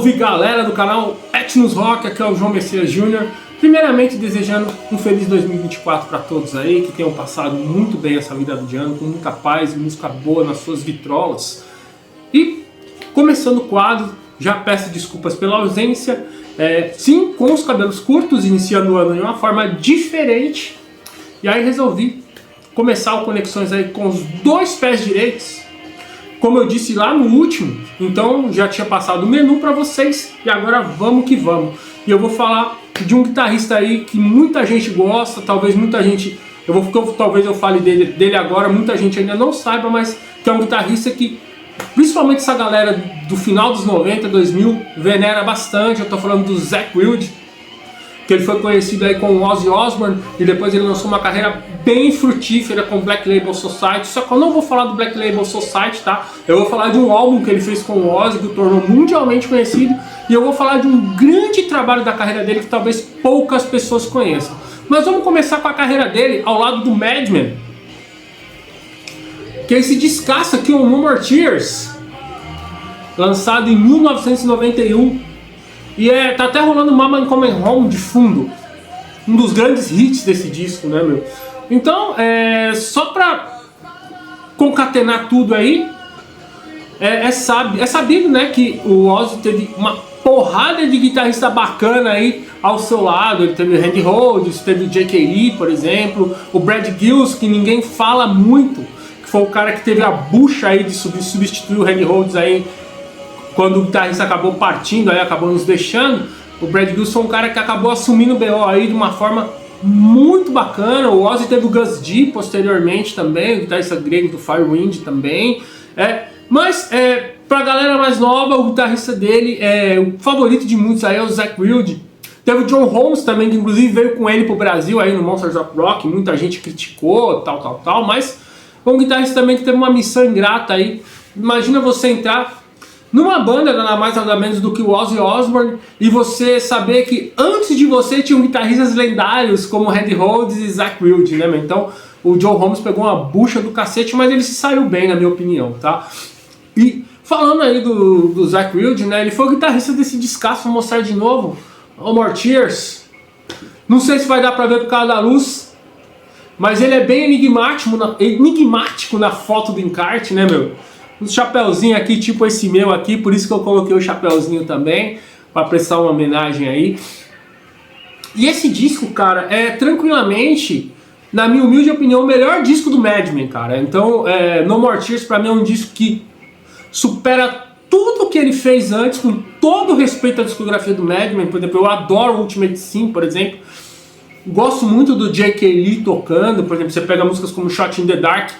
Salve galera do canal Etnos Rock, aqui é o João Messias Júnior. Primeiramente desejando um feliz 2024 para todos aí, que tenham passado muito bem essa vida de ano, com muita paz e música boa nas suas vitrolas. E começando o quadro, já peço desculpas pela ausência, sim, com os cabelos curtos, iniciando o ano de uma forma diferente. E aí resolvi começar o Conexões aí com os dois pés direitos, como eu disse lá no último. Então já tinha passado o menu para vocês e agora vamos que vamos. E eu vou falar de um guitarrista aí que muita gente gosta, talvez muita gente, talvez eu fale dele agora, muita gente ainda não saiba, mas que é um guitarrista que principalmente essa galera do final dos 90, 2000 venera bastante. Eu tô falando do Zakk Wylde, que ele foi conhecido aí com o Ozzy Osbourne e depois ele lançou uma carreira bem frutífera com Black Label Society. Só que eu não vou falar do Black Label Society, tá? Eu vou falar de um álbum que ele fez com o Ozzy, que o tornou mundialmente conhecido, e eu vou falar de um grande trabalho da carreira dele que talvez poucas pessoas conheçam. Mas vamos começar com a carreira dele ao lado do Madman, que é esse descasso aqui, o No More Tears, lançado em 1991. E tá até rolando Mama Coming Home de fundo, um dos grandes hits desse disco, né, meu? Então, só pra concatenar tudo aí, é sabido, né, que o Ozzy teve uma porrada de guitarrista bacana aí ao seu lado. Ele teve o Randy Rhoads, teve o J.K. Lee, por exemplo, o Brad Gills, que ninguém fala muito, que foi o cara que teve a bucha aí de substituir o Randy Rhoads aí, quando o guitarrista acabou partindo, aí acabou nos deixando. O Brad Gills foi um cara que acabou assumindo o BO aí de uma forma muito bacana. O Ozzy teve o Gus G posteriormente também, o guitarrista grego do Firewind também. Mas pra galera mais nova, o guitarrista dele, o favorito de muitos aí é o Zakk Wylde. Teve o John Holmes também, que inclusive veio com ele pro Brasil aí no Monsters of Rock. Muita gente criticou, tal, mas foi um guitarrista também que teve uma missão ingrata aí. Imagina você entrar numa banda nada mais nada menos do que o Ozzy Osbourne e você saber que antes de você tinham guitarristas lendários como Randy Rhoads e Zakk Wylde, né? Então o John Holmes pegou uma bucha do cacete, mas ele se saiu bem, na minha opinião, tá? E falando aí do Zakk Wylde, né? Ele foi o guitarrista desse descasso. Vou mostrar de novo No More Tears. Não sei se vai dar pra ver por causa da luz, mas ele é bem enigmático na foto do encarte, né, meu? Um chapéuzinho aqui, tipo esse meu aqui, por isso que eu coloquei o chapéuzinho também, para prestar uma homenagem aí. E esse disco, cara, é tranquilamente, na minha humilde opinião, o melhor disco do Madman, cara. Então, No More Tears pra mim é um disco que supera tudo que ele fez antes, com todo respeito à discografia do Madman. Por exemplo, eu adoro o Ultimate Sim, por exemplo. Gosto muito do J.K. Lee tocando. Por exemplo, você pega músicas como Shot in the Dark,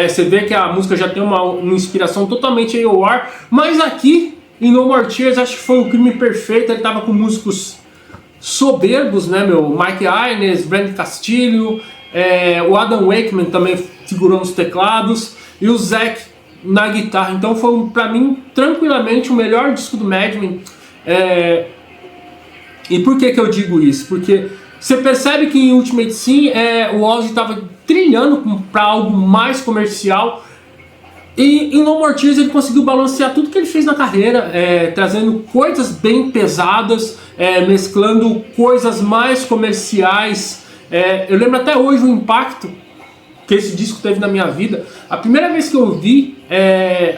você vê que a música já tem uma inspiração totalmente AOR, mas aqui em No More Tears acho que foi o crime perfeito. Ele tava com músicos soberbos, né, meu? Mike Inez, Brent Castillo, o Adam Wakeman também figurou nos teclados e o Zakk na guitarra. Então foi pra mim tranquilamente o melhor disco do Madman. E por que eu digo isso? Porque você percebe que em Ultimate Sim o Ozzy estava trilhando para algo mais comercial, e em No More Tears ele conseguiu balancear tudo que ele fez na carreira, trazendo coisas bem pesadas, mesclando coisas mais comerciais. Eu lembro até hoje o impacto que esse disco teve na minha vida. A primeira vez que eu ouvi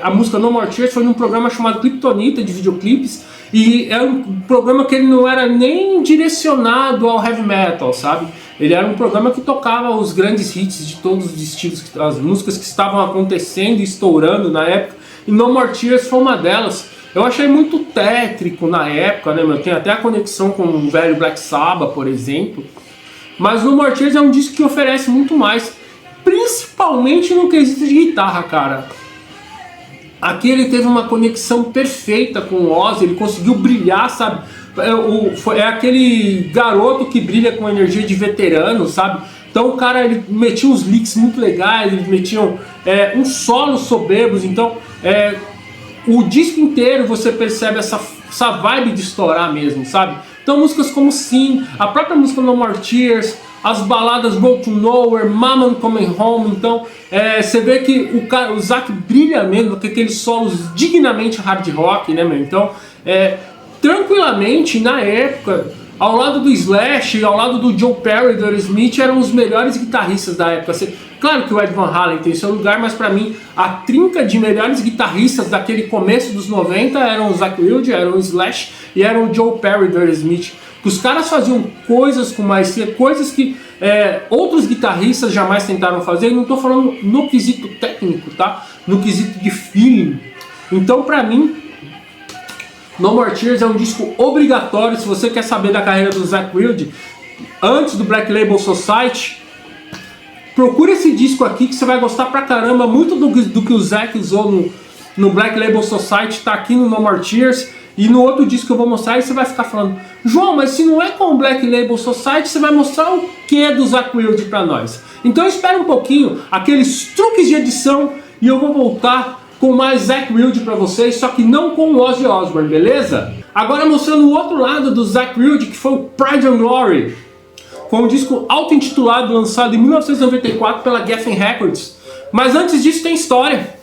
a música No More Tears foi num programa chamado Kryptonita, de videoclipes, e era um programa que ele não era nem direcionado ao heavy metal, sabe? Ele era um programa que tocava os grandes hits de todos os estilos, as músicas que estavam acontecendo e estourando na época, e No More Tears foi uma delas. Eu achei muito tétrico na época, né, meu? Tem até a conexão com o velho Black Sabbath, por exemplo. Mas No More Tears é um disco que oferece muito mais, principalmente no quesito de guitarra, cara. Aqui ele teve uma conexão perfeita com o Ozzy, ele conseguiu brilhar, sabe? É aquele garoto que brilha com energia de veterano, sabe? Então o cara, ele metia uns licks muito legais, ele metia uns solos soberbos. Então o disco inteiro você percebe essa vibe de estourar mesmo, sabe? Então músicas como Sim, a própria música No More Tears, as baladas Road to Nowhere, Mama Coming Home. Então você vê que o Zakk brilha mesmo com aqueles solos dignamente hard rock, né, meu? Então tranquilamente, na época, ao lado do Slash, ao lado do Joe Perry, do Aerosmith, eram os melhores guitarristas da época. Claro que o Ed Van Halen tem seu lugar, mas para mim a trinca de melhores guitarristas daquele começo dos 90 eram o Zakk Wylde, eram o Slash e eram o Joe Perry do Aerosmith. Os caras faziam coisas com maestria, coisas que outros guitarristas jamais tentaram fazer, e não estou falando no quesito técnico, tá? No quesito de feeling. Então, para mim, No More Tears é um disco obrigatório. Se você quer saber da carreira do Zakk Wylde antes do Black Label Society, procura esse disco aqui que você vai gostar pra caramba. Muito do que o Zakk usou no Black Label Society tá aqui no No More Tears. E no outro disco que eu vou mostrar, aí você vai ficar falando: João, mas se não é com o Black Label Society, você vai mostrar o que do Zakk Wylde pra nós? Então espera um pouquinho, aqueles truques de edição, e eu vou voltar com mais Zakk Wylde pra vocês, só que não com o Ozzy Osbourne, beleza? Agora mostrando o outro lado do Zakk Wylde, que foi o Pride and Glory. Foi um disco auto-intitulado, lançado em 1994 pela Geffen Records. Mas antes disso tem história.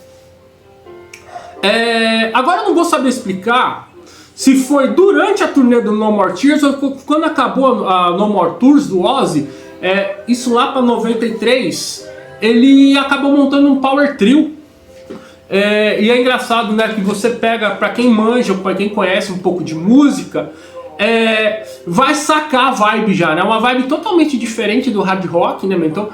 Agora eu não vou saber explicar se foi durante a turnê do No More Tears ou quando acabou a No More Tours do Ozzy. Isso lá para 93, ele acabou montando um power trio. E é engraçado, né, que você pega, pra quem manja, pra quem conhece um pouco de música, vai sacar a vibe já, né? Uma vibe totalmente diferente do hard rock, né? Então,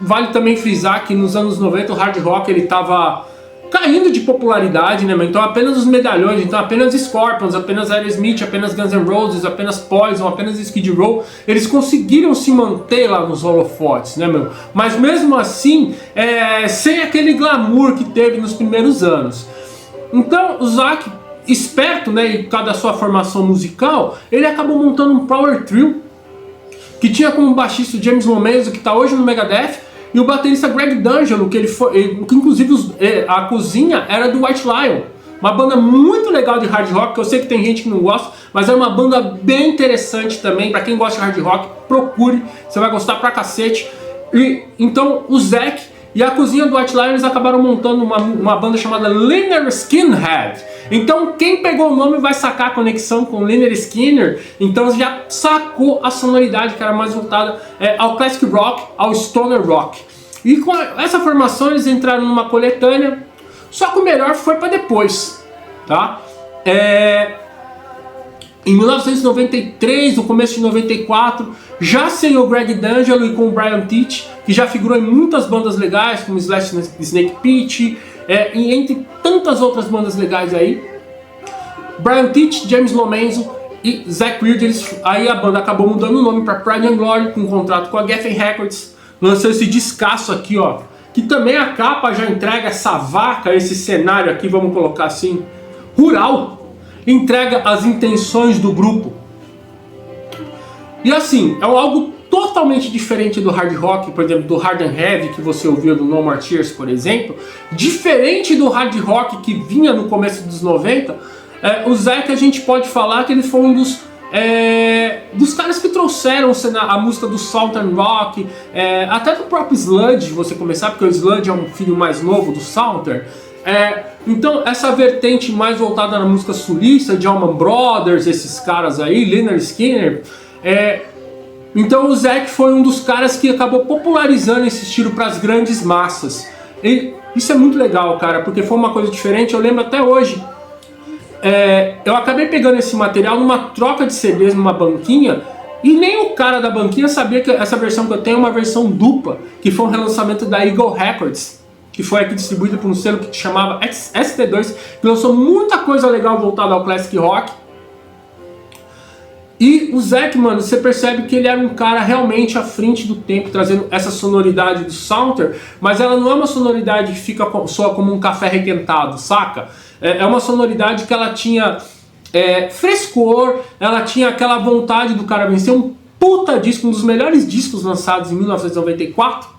vale também frisar que nos anos 90 o hard rock ele tava caindo de popularidade, né? Então apenas os medalhões, então apenas Scorpions, apenas Aerosmith, apenas Guns N' Roses, apenas Poison, apenas Skid Row, eles conseguiram se manter lá nos holofotes, né, meu? Mas mesmo assim, sem aquele glamour que teve nos primeiros anos. Então o Zakk, esperto, né, e por causa da sua formação musical, ele acabou montando um power trio que tinha como baixista o James Lomenzo, que está hoje no Megadeth, e o baterista Greg D'Angelo, que inclusive a cozinha era do White Lion, uma banda muito legal de hard rock, que eu sei que tem gente que não gosta, mas é uma banda bem interessante também. Pra quem gosta de hard rock, procure, você vai gostar pra cacete. E então o Zakk e a cozinha do White Lion, eles acabaram montando uma banda chamada Lynyrd Skynyrd. Então quem pegou o nome vai sacar a conexão com Lynyrd Skynyrd, então já sacou a sonoridade que era mais voltada ao classic rock, ao stoner rock. E com essa formação eles entraram numa coletânea, só que o melhor foi para depois, tá? Em 1993, no começo de 94, já sem o Greg D'Angelo e com o Brian Teach, que já figurou em muitas bandas legais, como Slash Snake Pit, e entre tantas outras bandas legais aí. Brian Teach, James Lomenzo e Zakk Wylde, aí a banda acabou mudando o nome para Pride and Glory, com um contrato com a Geffen Records, lançou esse descasso aqui, ó, que também a capa já entrega essa vaca, esse cenário aqui, vamos colocar assim, rural, entrega as intenções do grupo. E assim, é algo totalmente diferente do hard rock, por exemplo, do hard and heavy que você ouviu do No More Tears, por exemplo. Diferente do hard rock que vinha no começo dos 90, o Zakk, a gente pode falar que ele foi um dos caras que trouxeram a música do Southern Rock, até do próprio Sludge, você começar, porque o Sludge é um filho mais novo do Southern. Então essa vertente mais voltada na música sulista, de Allman Brothers, esses caras aí, Lynyrd Skynyrd, então o Zakk foi um dos caras que acabou popularizando esse estilo para as grandes massas. E isso é muito legal, cara, porque foi uma coisa diferente. Eu lembro até hoje, eu acabei pegando esse material numa troca de CDs numa banquinha, e nem o cara da banquinha sabia que essa versão que eu tenho é uma versão dupla, que foi um relançamento da Eagle Records, que foi aqui distribuída por um selo que chamava ST2, que lançou muita coisa legal voltada ao classic rock. E o Zakk, mano, você percebe que ele era um cara realmente à frente do tempo, trazendo essa sonoridade do Southern, mas ela não é uma sonoridade que soa como um café requentado, saca? É uma sonoridade que ela tinha frescor, ela tinha aquela vontade do cara vencer. Um puta disco, um dos melhores discos lançados em 1994,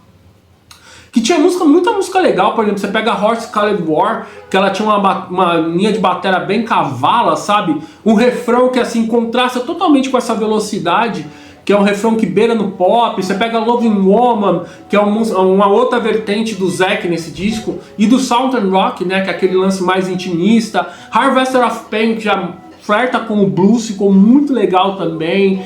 que tinha muita música legal. Por exemplo, você pega a Horse Colored War, que ela tinha uma linha de bateria bem cavala, sabe? Um refrão que assim contrasta totalmente com essa velocidade, que é um refrão que beira no pop. Você pega Loving Woman, que é uma outra vertente do Zakk nesse disco, e do Southern Rock, né, que é aquele lance mais intimista. Harvester of Pain, que já flerta com o blues, ficou muito legal também.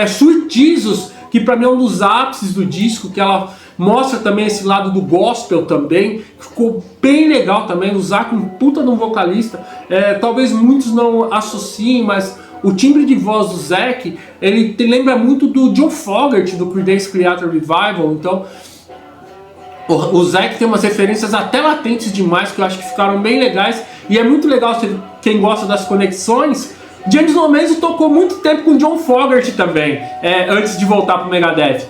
Sweet Jesus, que pra mim é um dos ápices do disco, que ela mostra também esse lado do gospel também, ficou bem legal também. O Zac, um puta de um vocalista, talvez muitos não associem, mas o timbre de voz do Zac, ele lembra muito do John Fogerty, do Creedence Clearwater Revival. Então o Zac tem umas referências até latentes demais, que eu acho que ficaram bem legais. E é muito legal, quem gosta das conexões, James Iommi tocou muito tempo com John Fogerty também, antes de voltar pro Megadeth.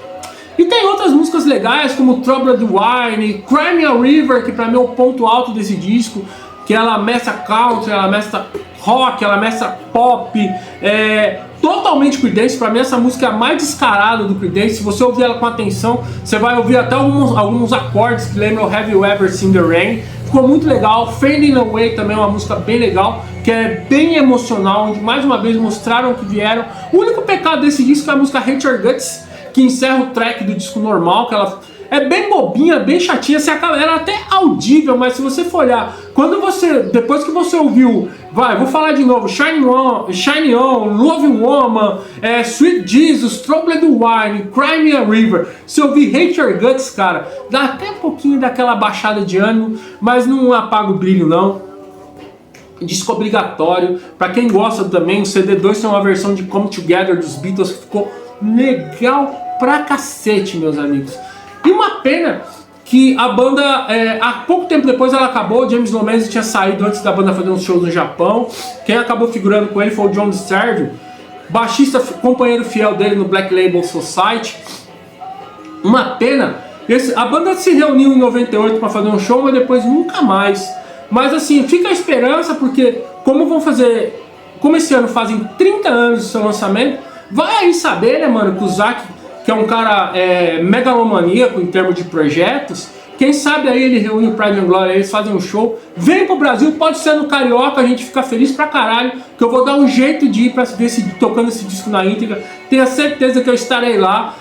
E tem outras músicas legais, como Troubled Wine, Cry Me a River, que pra mim é o ponto alto desse disco, que ela mescla country, ela mescla rock, ela mescla pop, totalmente Creedence. Pra mim essa música é a mais descarada do Creedence. Se você ouvir ela com atenção, você vai ouvir até alguns acordes que lembram Have You Ever Seen the Rain. Ficou muito legal. Fading Away também é uma música bem legal, que é bem emocional, onde mais uma vez mostraram que vieram. O único pecado desse disco é a música Hate Your Guts, que encerra o track do disco normal, que ela é bem bobinha, bem chatinha, ela é até audível, mas se você for olhar, depois que você ouviu, vou falar de novo, Shine On, Love Woman, Sweet Jesus, Troubled Wine, Cry Me a River, se ouvir Hate Your Guts, cara, dá até um pouquinho daquela baixada de ânimo, mas não apaga o brilho não. Disco obrigatório, pra quem gosta também, o CD2 tem uma versão de Come Together dos Beatles que ficou legal pra cacete, meus amigos. E uma pena que a banda, há pouco tempo depois ela acabou. James Iommi tinha saído antes da banda fazer uns shows no Japão. Quem acabou figurando com ele foi o John Sturgill, baixista, companheiro fiel dele no Black Label Society. Uma pena. A banda se reuniu em 98 para fazer um show, mas depois nunca mais. Mas assim, fica a esperança, porque como esse ano fazem 30 anos do seu lançamento, vai aí saber, né, mano, que o Zac, que é um cara megalomaníaco em termos de projetos, quem sabe aí ele reúne o Pride and Glory, eles fazem um show, vem pro Brasil, pode ser no Carioca, a gente fica feliz pra caralho, que eu vou dar um jeito de ir pra ver tocando esse disco na íntegra. Tenha certeza que eu estarei lá,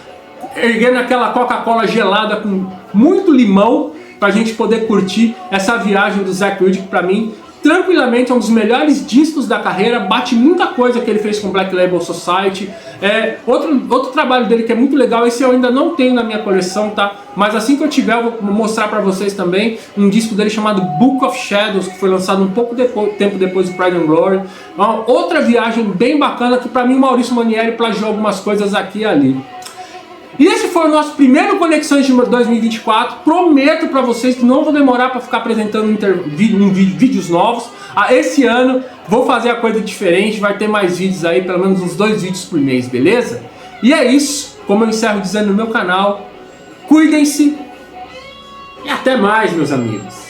erguendo aquela Coca-Cola gelada com muito limão, pra gente poder curtir essa viagem do Zac Wilde, que pra mim tranquilamente é um dos melhores discos da carreira, bate muita coisa que ele fez com Black Label Society. Outro trabalho dele que é muito legal, esse eu ainda não tenho na minha coleção, tá? Mas assim que eu tiver, eu vou mostrar pra vocês também um disco dele chamado Book of Shadows, que foi lançado um pouco tempo depois do Pride and Glory. Uma outra viagem bem bacana, que pra mim o Maurício Manieri plagiou algumas coisas aqui e ali. E esse foi o nosso primeiro Conexões de 2024. Prometo pra vocês que não vou demorar pra ficar apresentando vídeos novos. Esse ano vou fazer a coisa diferente, vai ter mais vídeos aí, pelo menos uns 2 vídeos por mês, beleza? E é isso, como eu encerro dizendo no meu canal, cuidem-se e até mais, meus amigos.